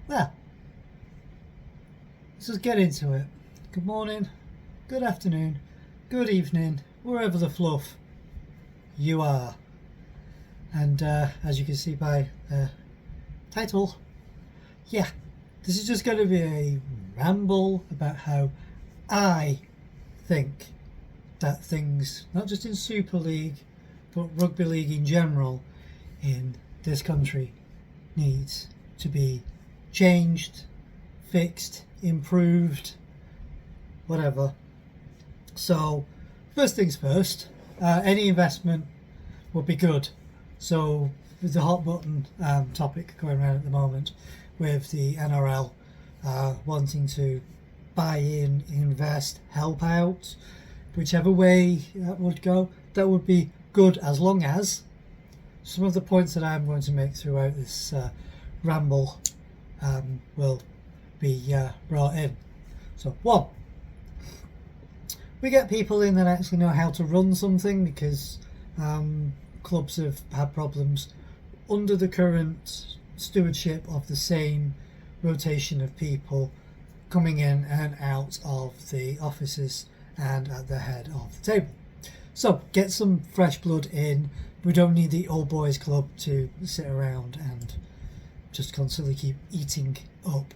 Well, let's just get into it. Good morning, good afternoon, good evening, wherever the fluff you are. And as you can see by the title, yeah, this is just going to be a ramble about how I think that things, not just in Super League, but rugby league in general, in this country, needs to be changed, fixed, improved, whatever. So, first things first, any investment would be good. So, with the hot button topic going around at the moment, with the NRL wanting to buy in, invest, help out, whichever way that would go, that would be good, as long as some of the points that I'm going to make throughout this ramble will be brought in. So, one, we get people in that actually know how to run something, because clubs have had problems under the current stewardship of the same rotation of people coming in and out of the offices and at the head of the table. So get some fresh blood in. We don't need the old boys club to sit around and just constantly keep eating up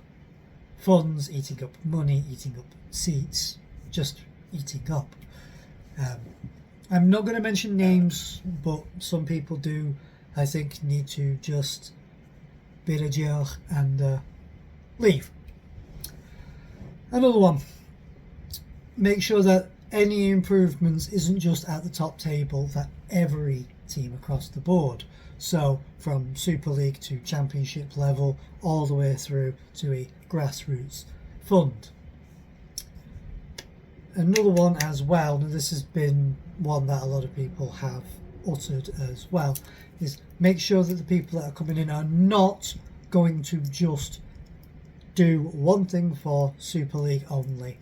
funds, eating up money, eating up seats, just eating up. I'm not going to mention names, but some people do, I think, need to just bid adieu and leave. Another one, make sure that any improvements isn't just at the top table, that every team across the board. So from Super League to Championship level, all the way through to a grassroots fund. Another one as well, and this has been one that a lot of people have uttered as well, is make sure that the people that are coming in are not going to just do one thing for Super League only,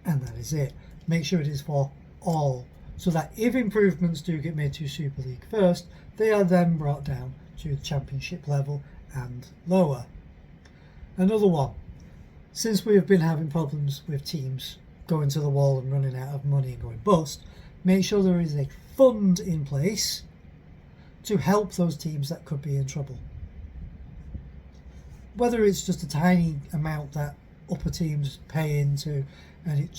and that is it. Make sure it is for all, so that if improvements do get made to Super League first, they are then brought down to the Championship level and lower. Another one, since we have been having problems with teams going to the wall and running out of money and going bust, make sure there is a fund in place to help those teams that could be in trouble. Whether it's just a tiny amount that upper teams pay into and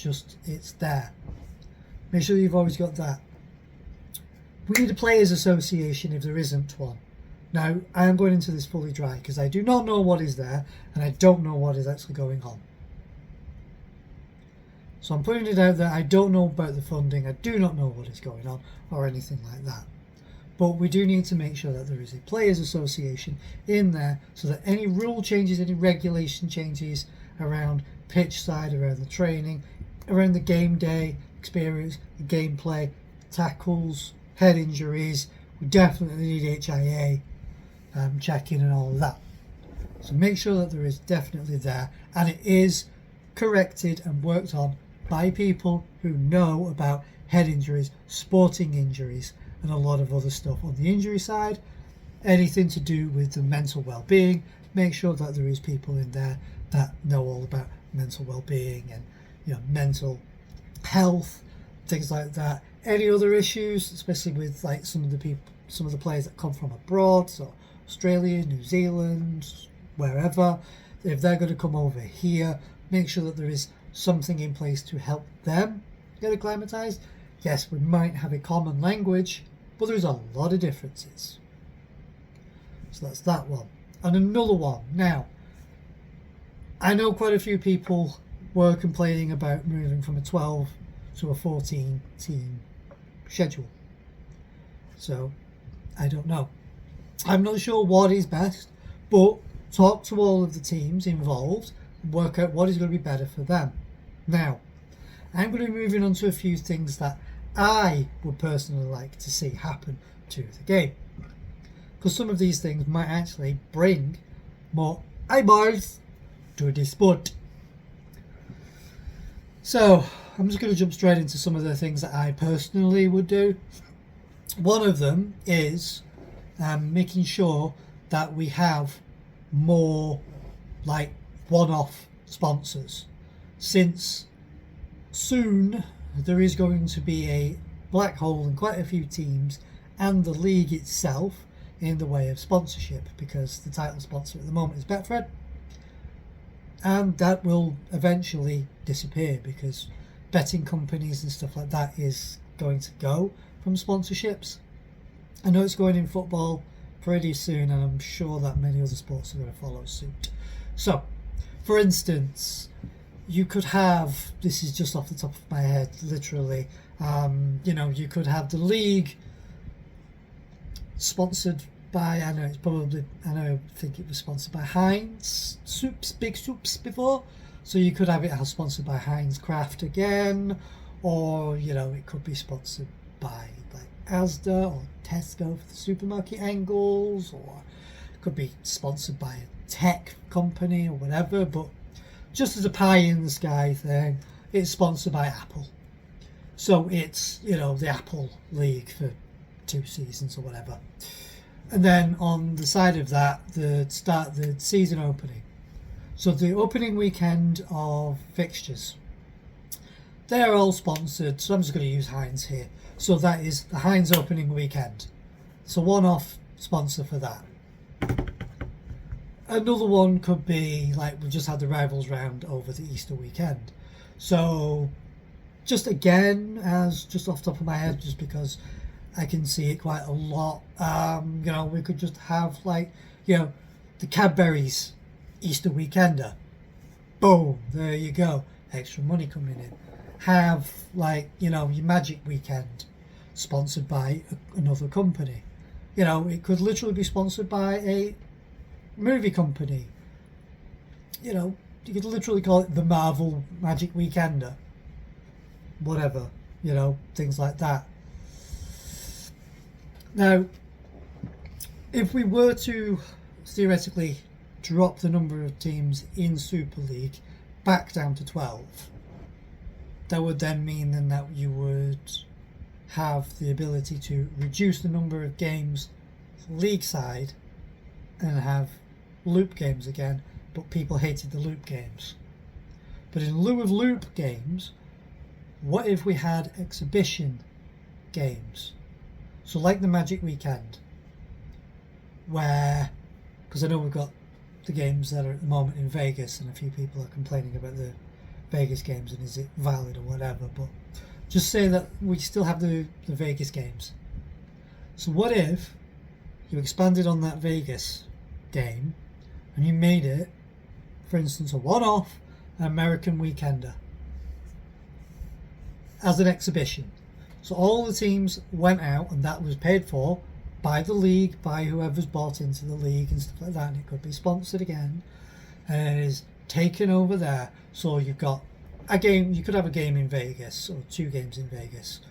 it's there. Make sure you've always got that. We need a players association if there isn't one. Now, I am going into this fully dry because I do not know what is there and I don't know what is actually going on. So I'm putting it out that I don't know about the funding, I do not know what is going on or anything like that. But we do need to make sure that there is a players association in there, so that any rule changes, any regulation changes around pitch side, around the training, around the game day experience, the gameplay, tackles, head injuries, we definitely need HIA checking and all of that. So make sure that there is definitely there, and it is corrected and worked on by people who know about head injuries, sporting injuries, and a lot of other stuff on the injury side. Anything to do with the mental well-being, make sure that there is people in there that know all about mental well-being and mental health, things like that. Any other issues, especially with like some of the players that come from abroad, so Australia, New Zealand, wherever, if they're going to come over here, make sure that there is something in place to help them get acclimatized. Yes, we might have a common language, but there's a lot of differences. So that's that one. And another one. Now, I know quite a few people were complaining about moving from a 12 to a 14 team schedule. So, I don't know. I'm not sure what is best, but talk to all of the teams involved and work out what is going to be better for them. Now, I'm going to be moving on to a few things that I would personally like to see happen to the game, because some of these things might actually bring more eyeballs to the sport. So I'm just going to jump straight into some of the things that I personally would do. One of them is making sure that we have more like one-off sponsors, since soon there is going to be a black hole in quite a few teams and the league itself in the way of sponsorship, because the title sponsor at the moment is Betfred, and that will eventually disappear because betting companies and stuff like that is going to go from sponsorships. I know it's going in football pretty soon, and I'm sure that many other sports are going to follow suit. So, for instance, you could have, this is just off the top of my head, literally, you could have the league sponsored by, I think it was sponsored by Heinz Big Soups before. So you could have it as sponsored by Heinz Craft again, or, it could be sponsored by like Asda or Tesco for the supermarket angles, or it could be sponsored by a tech company or whatever. But just as a pie in the sky thing, it's sponsored by Apple. So it's, the Apple League for 2 seasons or whatever. And then on the side of that, the season opening. So the opening weekend of fixtures, they're all sponsored. So I'm just going to use Heinz here. So that is the Heinz opening weekend. So one-off sponsor for that. Another one could be, like, we just had the Rivals round over the Easter weekend. So just again, as just off the top of my head, just because I can see it quite a lot, we could just have, like, the Cadbury's Easter weekender. Boom, there you go. Extra money coming in. Have, like, your Magic weekend sponsored by another company. It could literally be sponsored by a movie company. You could literally call it the Marvel Magic Weekender. Whatever, things like that. Now, if we were to theoretically drop the number of teams in Super League back down to 12, that would then mean that you would have the ability to reduce the number of games league side and have loop games again, but people hated the loop games. But in lieu of loop games, what if we had exhibition games? So like the Magic Weekend, where, because I know we've got the games that are at the moment in Vegas, and a few people are complaining about the Vegas games and is it valid or whatever, but just say that we still have the Vegas games. So what if you expanded on that Vegas game and you made it, for instance, a one-off American Weekender as an exhibition? So all the teams went out, and that was paid for by the league, by whoever's bought into the league and stuff like that, and it could be sponsored again, and it is taken over there. So you've got a game, you could have a game in Vegas, or 2 games in Vegas.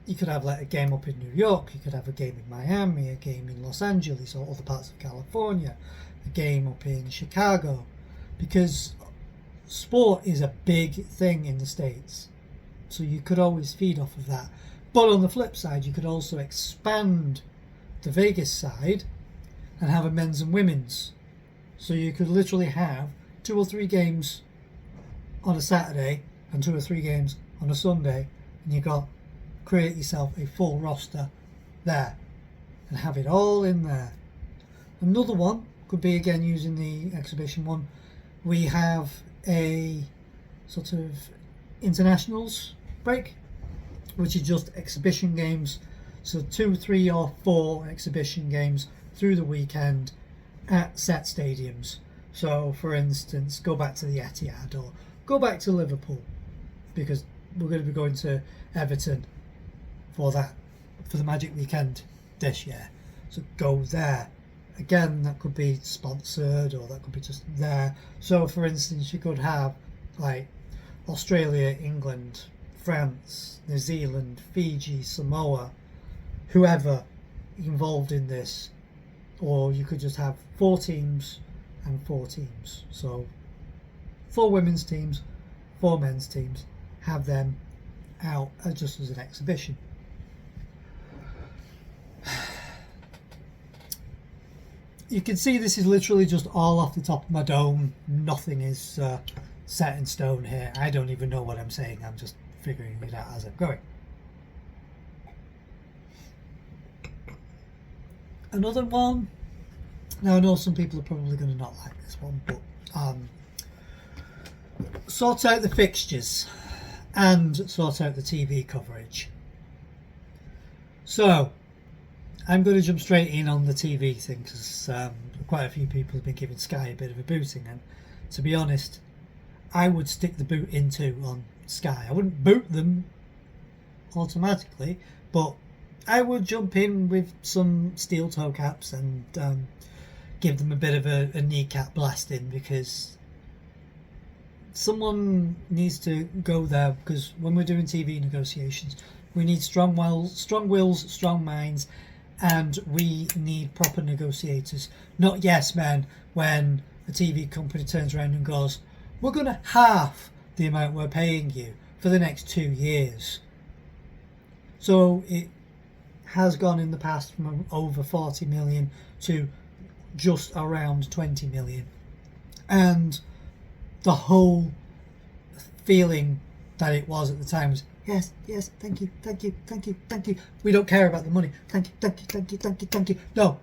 You could have like a game up in New York, you could have a game in Miami, a game in Los Angeles or other parts of California, a game up in Chicago, because sport is a big thing in the States. So you could always feed off of that. But on the flip side, you could also expand the Vegas side and have a men's and women's. So you could literally have 2 or 3 games on a Saturday and 2 or 3 games on a Sunday, and you got create yourself a full roster there and have it all in there. Another one could be, again using the exhibition one, we have a sort of internationals break, which is just exhibition games. So 2, 3 or 4 exhibition games through the weekend at set stadiums. So for instance, go back to the Etihad or go back to Liverpool, because we're going to be going to Everton for the Magic Weekend this year. So go there. Again, that could be sponsored or that could be just there. So for instance, you could have like Australia, England, France, New Zealand, Fiji, Samoa, whoever involved in this, or you could just have 4 teams and 4 teams. So 4 women's teams, 4 men's teams, have them out just as an exhibition. you can see this is literally just all off the top of my dome. Nothing is set in stone here. I don't even know what I'm saying. I'm just figuring it out as I'm going. Another one. Now I know some people are probably going to not like this one, but sort out the fixtures and sort out the TV coverage. So I'm going to jump straight in on the TV thing because quite a few people have been giving Sky a bit of a booting, and to be honest, I would stick the boot into on Sky. I wouldn't boot them automatically, but I would jump in with some steel toe caps and give them a bit of a kneecap blasting, because someone needs to go there, because when we're doing TV negotiations we need strong wills, strong minds, and we need proper negotiators, not yes men when a TV company turns around and goes, we're going to half the amount we're paying you for the next 2 years. So it has gone in the past from over 40 million to just around 20 million, and the whole feeling that it was at the time was yes, thank you, we don't care about the money, thank you. No,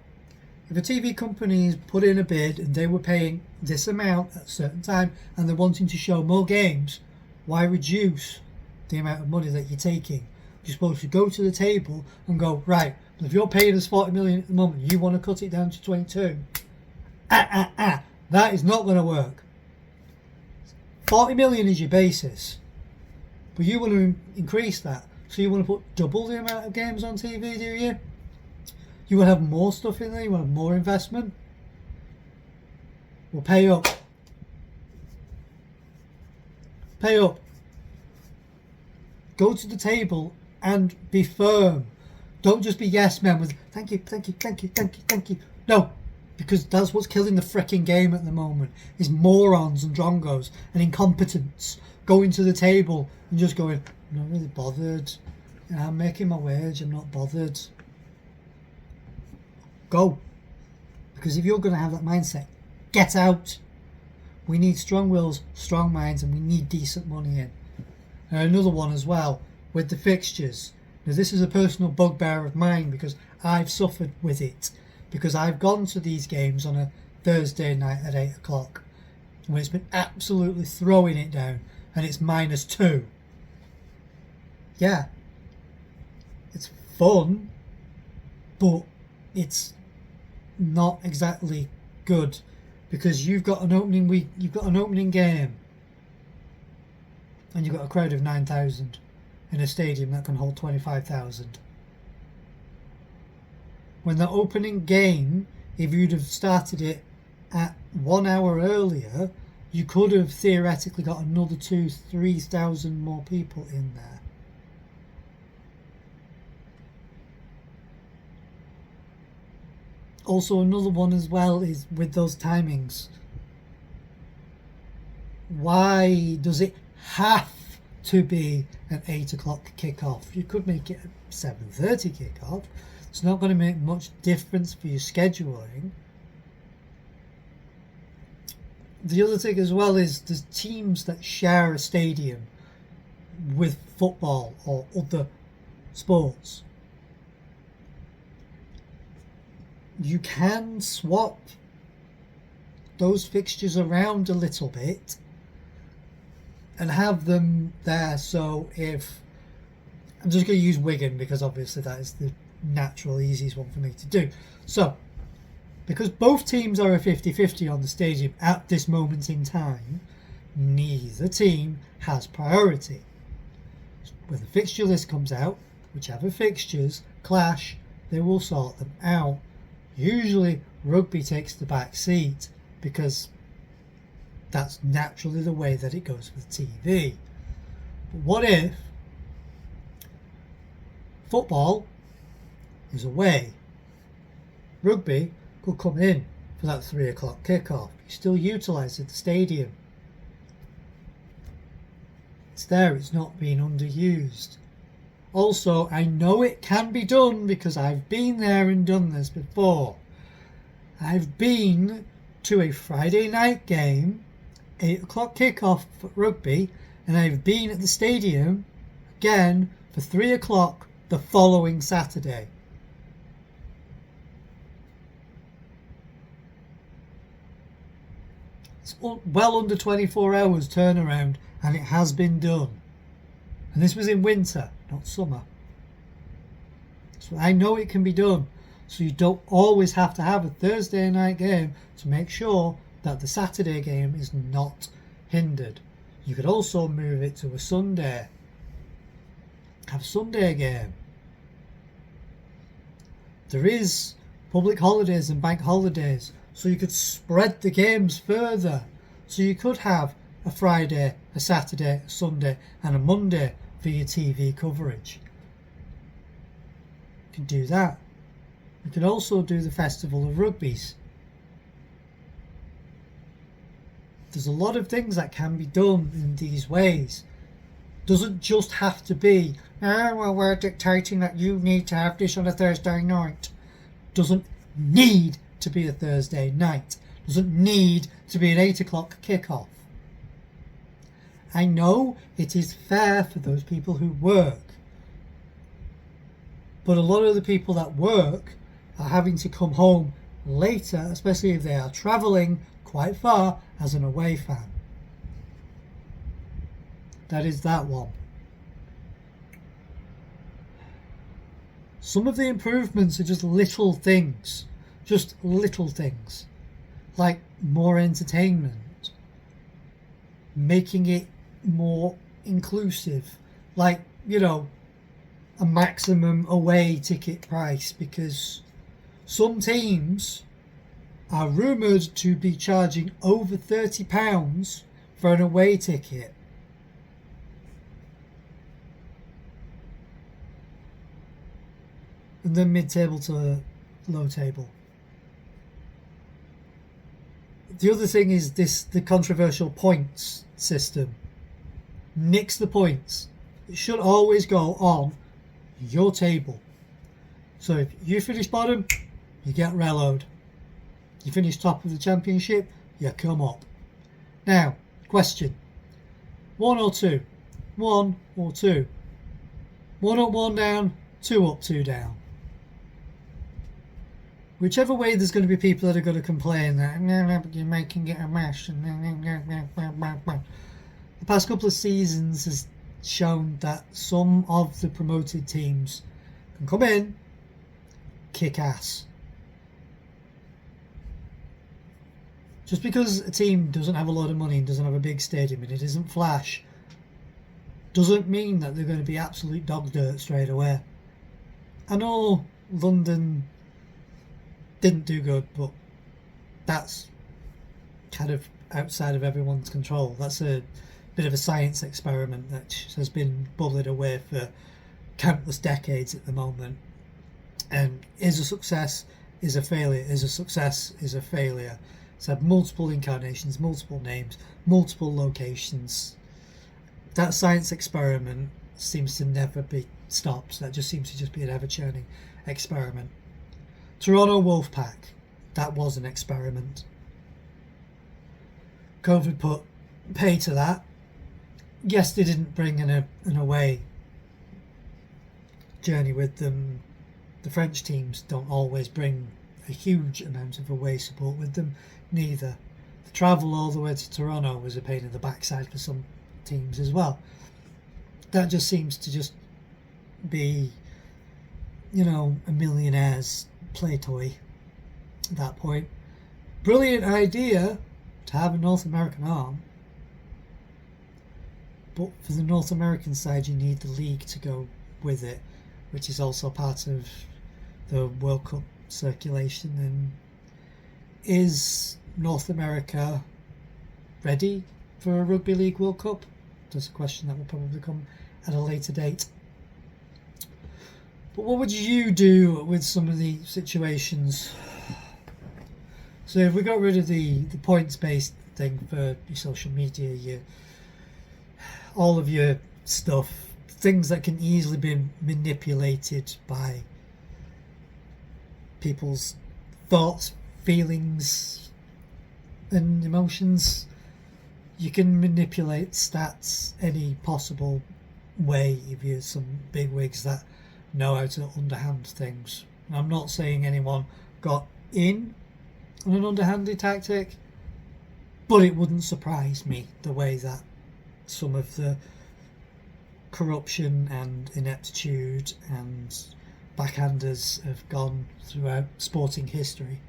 if a TV company has put in a bid and they were paying this amount at a certain time and they're wanting to show more games, why reduce the amount of money that you're taking? You're supposed to go to the table and go, right, if you're paying us 40 million at the moment, you want to cut it down to 22. That is not going to work. 40 million is your basis, but you want to increase that. So you want to put double the amount of games on TV, do you? You want to have more stuff in there? You want to have more investment? Well, pay up. Pay up. Go to the table and be firm. Don't just be yes men with thank you. No, because that's what's killing the fricking game at the moment, is morons and drongos and incompetents going to the table and just going, I'm not really bothered. I'm making my wage, I'm not bothered. Go. Because if you're going to have that mindset, get out. We need strong wills, strong minds, and we need decent money in. And another one as well, with the fixtures. Now this is a personal bugbear of mine because I've suffered with it. Because I've gone to these games on a Thursday night at 8 o'clock when it's been absolutely throwing it down and it's -2. Yeah, it's fun, but it's not exactly good, because you've got an opening week, you've got an opening game, and you've got a crowd of 9,000 in a stadium that can hold 25,000. When the opening game, if you'd have started it at 1 hour earlier, you could have theoretically got another 2,000-3,000 more people in there. Also, another one as well is with those timings. Why does it have to be an 8 o'clock kickoff? You could make it a 7:30 kickoff. It's not going to make much difference for your scheduling. The other thing as well is there's teams that share a stadium with football or other sports. You can swap those fixtures around a little bit and have them there. So if I'm just going to use Wigan because obviously that is the natural easiest one for me to do. So because both teams are a 50-50 on the stadium at this moment in time, neither team has priority. When the fixture list comes out, whichever fixtures clash, they will sort them out. Usually rugby takes the back seat because that's naturally the way that it goes with TV. But what if football is away? Rugby could come in for that 3 o'clock kickoff. You still utilise the stadium. It's there, it's not being underused. Also, I know it can be done because I've been there and done this before. I've been to a Friday night game, 8 o'clock kickoff for rugby, and I've been at the stadium again for 3 o'clock the following Saturday. It's well under 24 hours turnaround, and it has been done. And this was in winter, not summer. So I know it can be done. So you don't always have to have a Thursday night game to make sure that the Saturday game is not hindered. You could also move it to a Sunday. Have a Sunday game. There is public holidays and bank holidays, so you could spread the games further. So you could have a Friday, a Saturday, a Sunday and a Monday for your TV coverage. You can do that. You can also do the Festival of Rugbies. There's a lot of things that can be done in these ways. Doesn't just have to be, well, we're dictating that you need to have this on a Thursday night. Doesn't need to be a Thursday night. Doesn't need to be an 8 o'clock kickoff. I know it is fair for those people who work. But a lot of the people that work are having to come home later, especially if they are travelling quite far as an away fan. That is that one. Some of the improvements are just little things. Just little things. Like more entertainment. Making it more inclusive. Like, a maximum away ticket price, because some teams are rumoured to be charging over £30 for an away ticket. And then mid-table to low table. The other thing is the controversial points system. Nix the points. It should always go on your table. So if you finish bottom, you get reload. You finish top of the championship, you come up. Now, question. 1 or 2? 1 or 2? 1 up, 1 down, 2 up, 2 down. Whichever way, there's going to be people that are going to complain that you're making it a mess. The past couple of seasons has shown that some of the promoted teams can come in, kick ass. Just because a team doesn't have a lot of money and doesn't have a big stadium and it isn't flash, doesn't mean that they're going to be absolute dog dirt straight away. I know London didn't do good, but that's kind of outside of everyone's control. That's a bit of a science experiment that has been bullied away for countless decades at the moment. And is a success, is a failure, is a success, is a failure. It's had multiple incarnations, multiple names, multiple locations. That science experiment seems to never be stopped. That just seems to just be an ever-churning experiment. Toronto Wolfpack, that was an experiment. COVID put pay to that. Yes, they didn't bring an away journey with them. The French teams don't always bring a huge amount of away support with them, neither. The travel all the way to Toronto was a pain in the backside for some teams as well. That just seems to just be, a millionaire's play toy at that point. Brilliant idea to have a North American arm, but for the North American side you need the league to go with it, which is also part of the World Cup circulation. And is North America ready for a Rugby League World Cup? That's a question that will probably come at a later date. But what would you do with some of the situations? So if we got rid of the points-based thing for your social media, all of your stuff, things that can easily be manipulated by people's thoughts, feelings and emotions. You can manipulate stats any possible way if you're some big wigs that know how to underhand things. I'm not saying anyone got in on an underhanded tactic, but it wouldn't surprise me the way that some of the corruption and ineptitude and backhanders have gone throughout sporting history.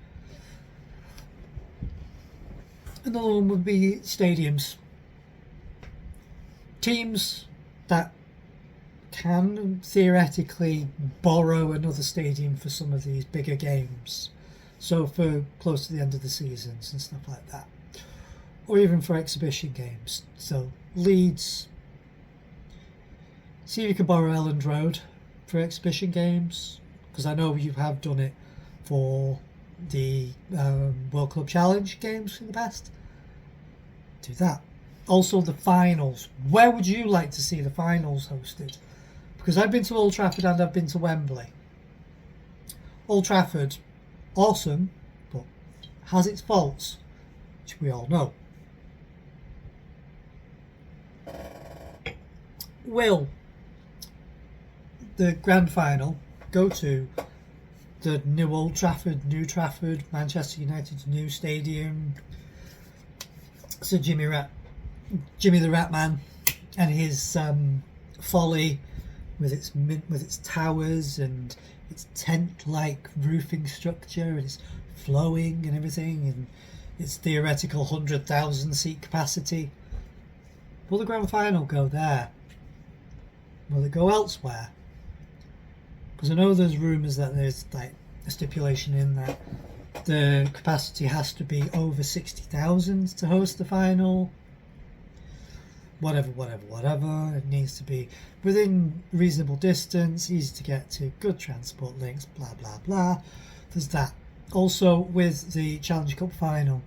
Another one would be stadiums. Teams that can theoretically borrow another stadium for some of these bigger games. So for close to the end of the seasons and stuff like that. Or even for exhibition games. So Leeds, see if you can borrow Elland Road for exhibition games, because I know you have done it for the World Club Challenge games in the past. Do that. Also the finals. Where would you like to see the finals hosted? Because I've been to Old Trafford and I've been to Wembley. Old Trafford, awesome, but has its faults, which we all know. Will the grand final go to the new Old Trafford, New Trafford, Manchester United's new stadium? So Jimmy the Rat Man and his folly with its towers and its tent-like roofing structure and its flowing and everything and its theoretical 100,000 seat capacity. Will the grand final go there? Will it go elsewhere? Because I know there's rumours that there's like a stipulation in that the capacity has to be over 60,000 to host the final. Whatever. It needs to be within reasonable distance, easy to get to, good transport links, blah, blah, blah. There's that. Also, with the Challenge Cup final,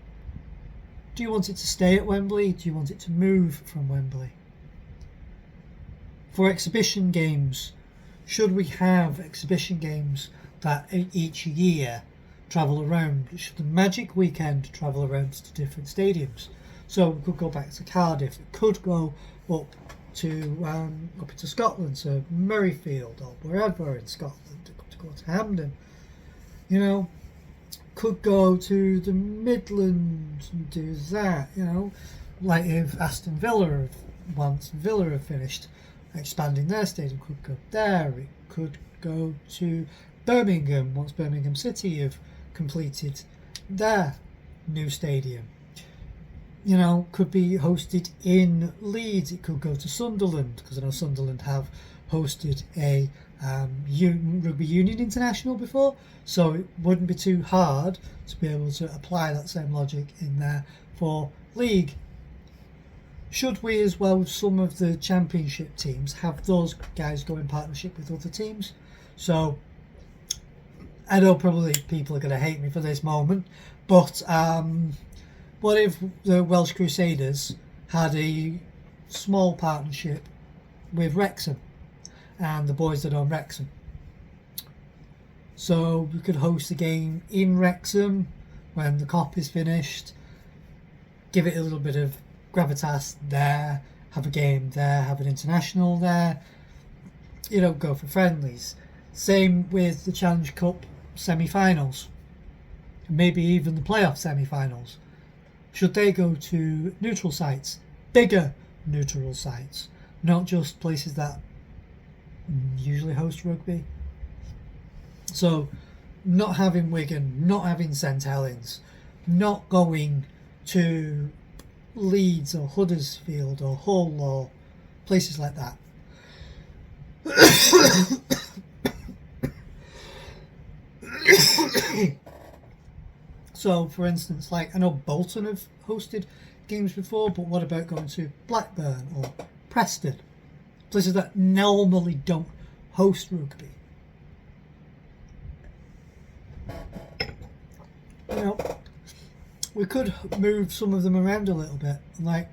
do you want it to stay at Wembley? Do you want it to move from Wembley? For exhibition games, should we have exhibition games that each year travel around? Should the Magic Weekend travel around to different stadiums? So we could go back to Cardiff. It could go up into Scotland, to Murrayfield or wherever in Scotland. It could go to Hampden. You know, could go to the Midlands and do that. You know, like if Aston Villa, once Villa have finished expanding their stadium, could go there. It could go to Birmingham once Birmingham City have completed their new stadium. You know, could be hosted in Leeds. It could go to Sunderland, because I know Sunderland have hosted a Rugby Union International before, so it wouldn't be too hard to be able to apply that same logic in there for League. Should we as well, some of the Championship teams, have those guys go in partnership with other teams? So I know probably people are going to hate me for this moment, but what if the Welsh Crusaders had a small partnership with Wrexham and the boys that own Wrexham? So we could host a game in Wrexham when the COP is finished, give it a little bit of gravitas there, have a game there, have an international there, you know, go for friendlies. Same with the Challenge Cup semi-finals, maybe even the playoff semi-finals. Should they go to neutral sites, bigger neutral sites, not just places that usually host rugby? So not having Wigan, not having St Helens, not going to Leeds or Huddersfield or Hull or places like that. So, for instance, like I know Bolton have hosted games before, but what about going to Blackburn or Preston? Places that normally don't host rugby. You know, we could move some of them around a little bit. Like,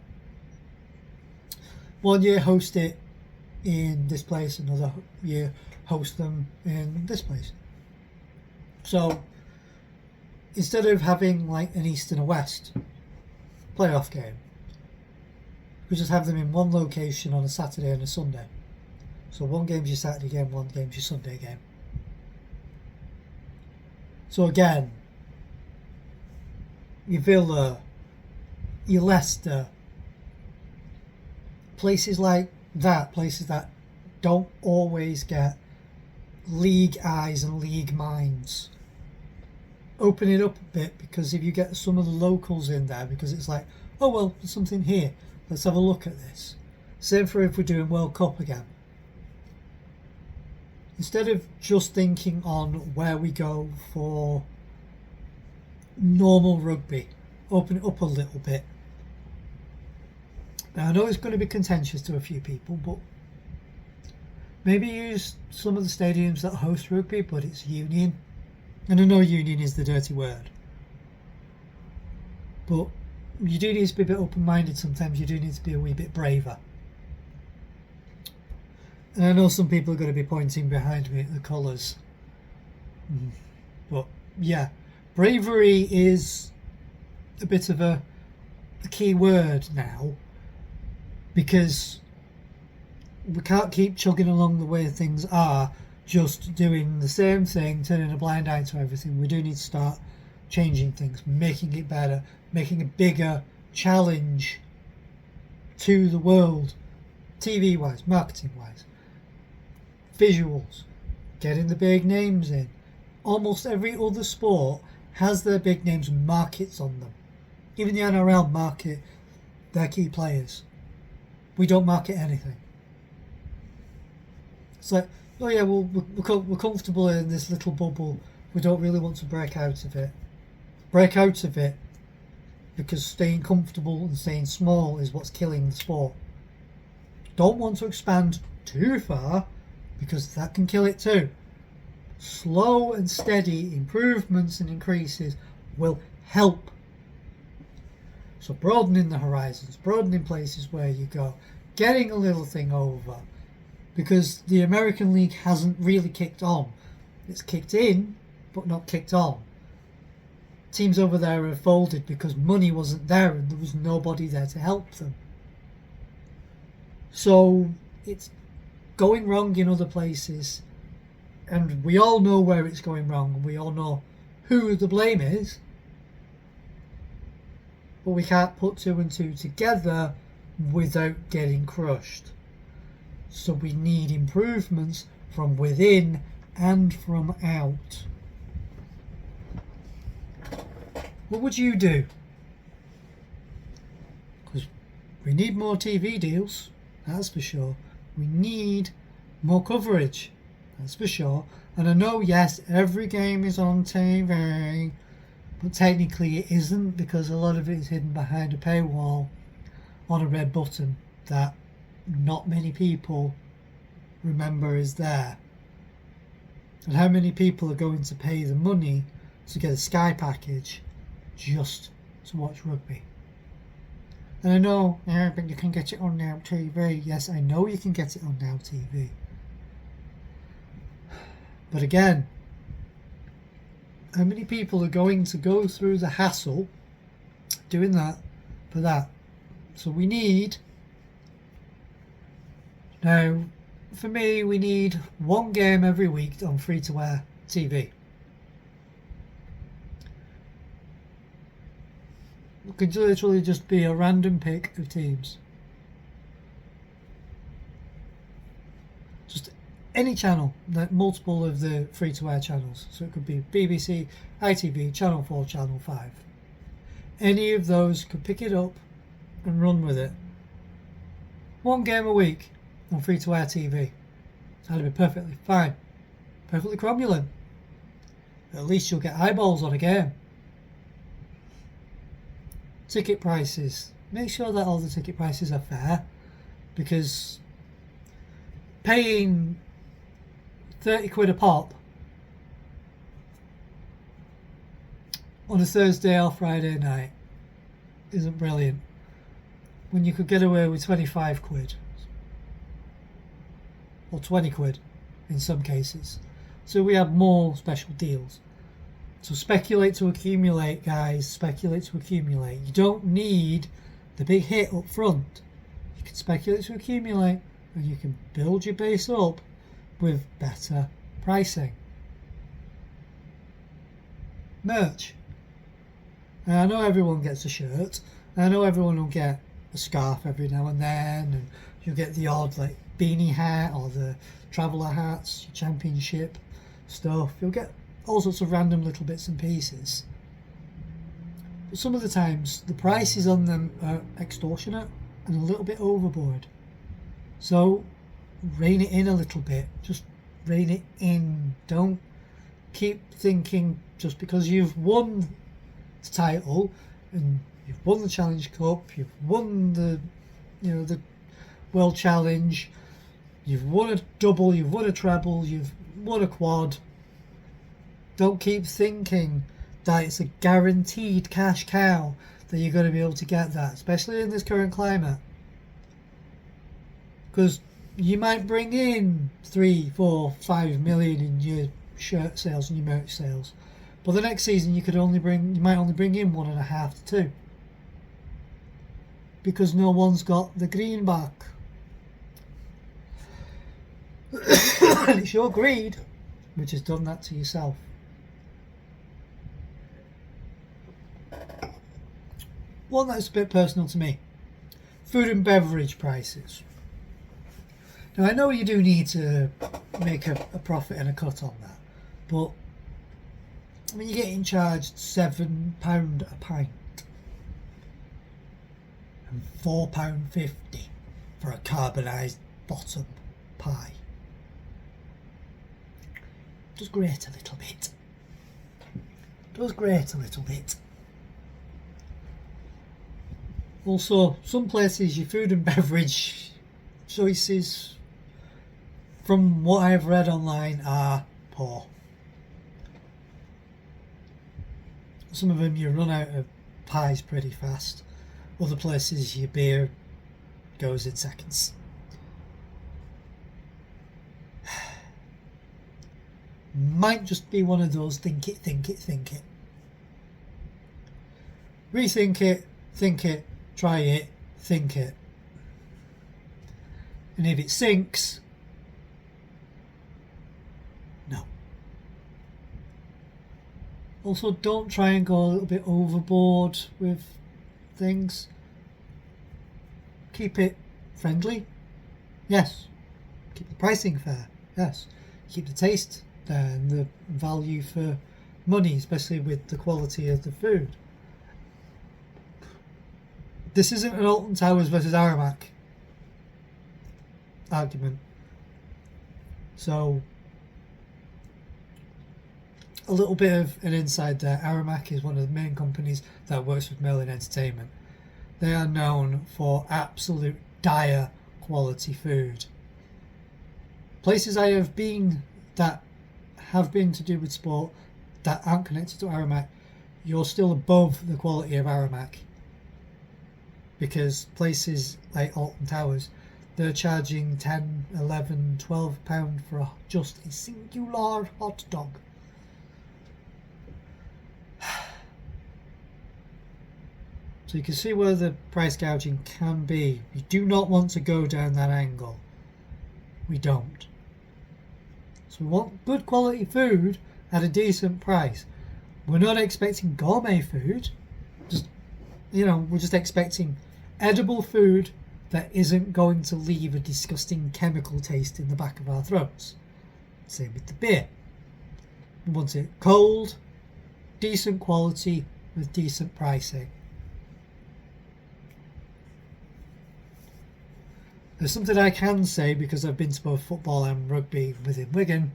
one year host it in this place, another year host them in this place. So instead of having like an East and a West playoff game, we just have them in one location on a Saturday and a Sunday. So one game's your Saturday game, one game's your Sunday game. So again, your Villa, your Leicester, places like that, places that don't always get league eyes and league minds. Open it up a bit, because if you get some of the locals in there, because it's like, oh well, there's something here, let's have a look at this. Same for if we're doing World Cup again. Instead of just thinking on where we go for normal rugby, open it up a little bit. Now I know it's going to be contentious to a few people, but maybe use some of the stadiums that host rugby, but it's union. And I know union is the dirty word, but you do need to be a bit open-minded sometimes. You do need to be a wee bit braver. And I know some people are going to be pointing behind me at the colours. But yeah, bravery is a bit of a key word now, because we can't keep chugging along the way things are, just doing the same thing, turning a blind eye to everything. We do need to start changing things, making it better, making a bigger challenge to the world, TV-wise, marketing-wise. Visuals, getting the big names in. Almost every other sport has their big names and markets on them. Even the NRL market their key players. We don't market anything. It's like, oh yeah, well, we're comfortable in this little bubble. We don't really want to break out of it. Break out of it, because staying comfortable and staying small is what's killing the sport. Don't want to expand too far, because that can kill it too. Slow and steady improvements and increases will help. So broadening the horizons, broadening places where you go, getting a little thing over, because the American League hasn't really kicked on. It's kicked in, but not kicked on. Teams over there have folded because money wasn't there and there was nobody there to help them. So it's going wrong in other places, and we all know where it's going wrong, and we all know who the blame is, but we can't put two and two together without getting crushed. So we need improvements from within and from out. What would you do? Because we need more TV deals, that's for sure. We need more coverage, that's for sure. And I know, yes, every game is on TV, but technically it isn't, because a lot of it is hidden behind a paywall on a red button that not many people remember is there. And how many people are going to pay the money to get a Sky package just to watch rugby? And I know, yeah, but you can get it on Now TV. Yes, I know you can get it on Now TV. But again, how many people are going to go through the hassle doing that for that? So we need, now for me, we need one game every week on free-to-air TV. It could literally just be a random pick of teams. Just any channel, like multiple of the free-to-air channels. So it could be BBC, ITV, Channel 4, Channel 5. Any of those could pick it up and run with it. One game a week on free-to-air TV. That'd be perfectly fine. Perfectly cromulent. At least you'll get eyeballs on a game. Ticket prices. Make sure that all the ticket prices are fair, because paying 30 quid a pop on a Thursday or Friday night isn't brilliant, when you could get away with 25 quid or 20 quid in some cases. So we have more special deals. So speculate to accumulate, guys. Speculate to accumulate. You don't need the big hit up front. You can speculate to accumulate, and you can build your base up with better pricing. Merch. And I know everyone gets a shirt. And I know everyone will get a scarf every now and then, and you'll get the odd like beanie hat or the traveller hats, your championship stuff. You'll get all sorts of random little bits and pieces. But some of the times the prices on them are extortionate and a little bit overboard. So rein it in a little bit. Just rein it in. Don't keep thinking just because you've won the title and you've won the Challenge Cup, you've won the World Challenge, you've won a double, you've won a treble, you've won a quad. Don't keep thinking that it's a guaranteed cash cow that you're going to be able to get that, especially in this current climate. Because you might bring in 3, 4, 5 million in your shirt sales and your merch sales, but the next season you might only bring in 1.5 to 2, because no one's got the greenback. And it's your greed which has done that to yourself. One that's a bit personal to me: food and beverage prices. Now I know you do need to make a profit and a cut on that, but I mean, you're getting charged £7 a pint and £4.50 for a carbonised bottom pie. Does grate a little bit. Also, some places your food and beverage choices, from what I've read online, are poor. Some of them you run out of pies pretty fast. Other places your beer goes in seconds. Might just be one of those think it. Rethink it, think it, try it, think it. And if it sinks, no. Also, don't try and go a little bit overboard with things. Keep it friendly, yes. Keep the pricing fair, yes. Keep the taste there and the value for money, especially with the quality of the food. This isn't an Alton Towers versus Aramac argument. So, a little bit of an insight there. Aramac is one of the main companies that works with Merlin Entertainment. They are known for absolute dire quality food. Places I have been that have been to do with sport that aren't connected to Aramac, you're still above the quality of Aramac. Because places like Alton Towers, they're charging £10, £11, £12 for just a singular hot dog. So you can see where the price gouging can be. We do not want to go down that angle. We don't. So we want good quality food at a decent price. We're not expecting gourmet food. We're just expecting edible food that isn't going to leave a disgusting chemical taste in the back of our throats. Same with the beer. We want it cold, decent quality with decent pricing. There's something I can say, because I've been to both football and rugby within Wigan,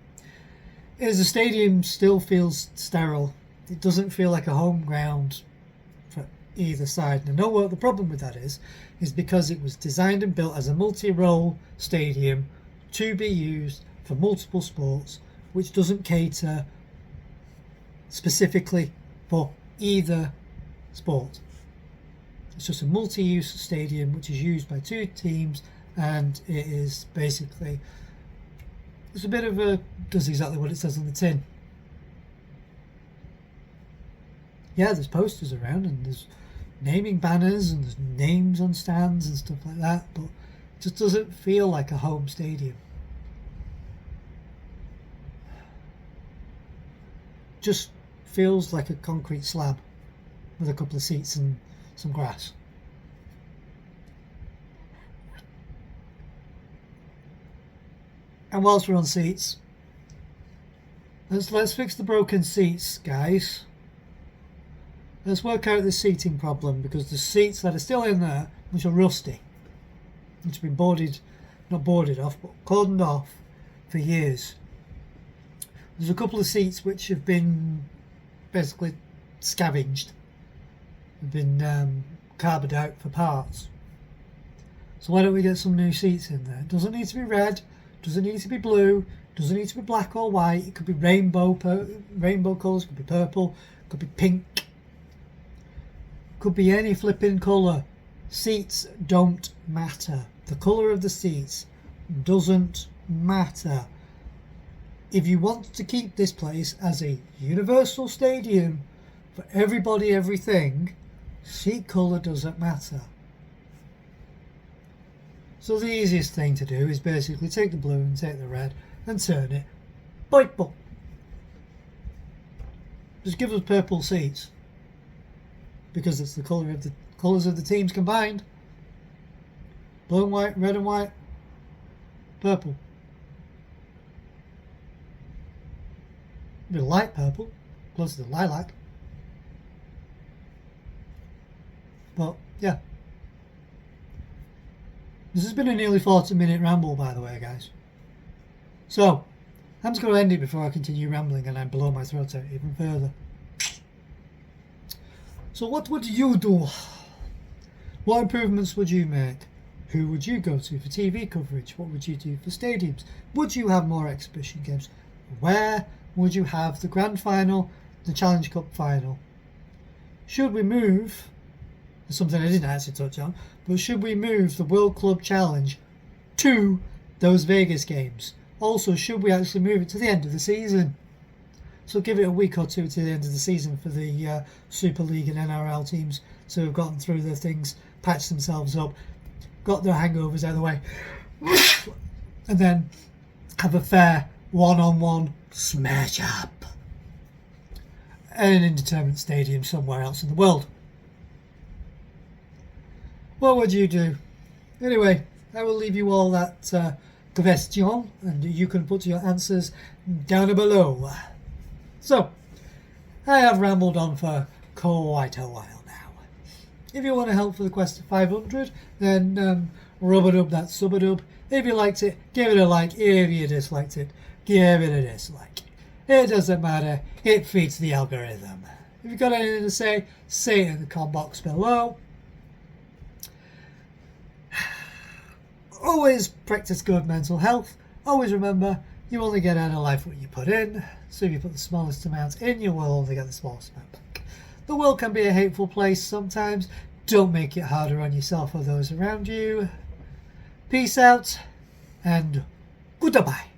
is the stadium still feels sterile. It doesn't feel like a home ground for either side. And I know what the problem with that is because it was designed and built as a multi-role stadium to be used for multiple sports, which doesn't cater specifically for either sport. It's just a multi-use stadium which is used by two teams, and it is basically, it's a bit of a, does exactly what it says on the tin. yeah, there's posters around and there's naming banners and there's names on stands and stuff like that, but it just doesn't feel like a home stadium. Just feels like a concrete slab with a couple of seats and some grass. And whilst we're on seats, let's fix the broken seats, guys. Let's work out the seating problem, because the seats that are still in there, which are rusty, which have been not boarded off, but cordoned off for years. There's a couple of seats which have been basically scavenged, have been carded out for parts. So why don't we get some new seats in there? It doesn't need to be red, doesn't need to be blue, doesn't need to be black or white. It could be rainbow colours, could be purple, could be pink, could be any flipping colour. Seats don't matter. The colour of the seats doesn't matter. If you want to keep this place as a universal stadium for everybody, everything, seat colour doesn't matter. So the easiest thing to do is basically take the blue and take the red and turn it purple. Just give us purple seats, because it's the colours of the teams combined. Blue and white, red and white, purple. A bit of light purple, close to the lilac. But yeah. This has been a nearly 40-minute ramble, by the way, guys. So, I'm just going to end it before I continue rambling and I blow my throat out even further. So what would you do? What improvements would you make? Who would you go to for TV coverage? What would you do for stadiums? Would you have more exhibition games? Where would you have the Grand Final, the Challenge Cup Final? Should we move, something I didn't actually touch on, but should we move the World Club Challenge to those Vegas games? Also, should we actually move it to the end of the season? So give it a week or two to the end of the season for the Super League and NRL teams to have gotten through their things, patched themselves up, got their hangovers out of the way, and then have a fair one-on-one smash up at an indeterminate stadium somewhere else in the world. What would you do? Anyway, I will leave you all that question, and you can put your answers down below. So, I have rambled on for quite a while now. If you want to help for the quest of 500, then rub-a-dub that sub-a-dub. If you liked it, give it a like. If you disliked it, give it a dislike. It doesn't matter. It feeds the algorithm. If you've got anything to say it in the comment box below. Always practice good mental health. Always remember, you only get out of life what you put in. So if you put the smallest amount in, you will only get the smallest amount back. The world can be a hateful place sometimes. Don't make it harder on yourself or those around you. Peace out and goodbye.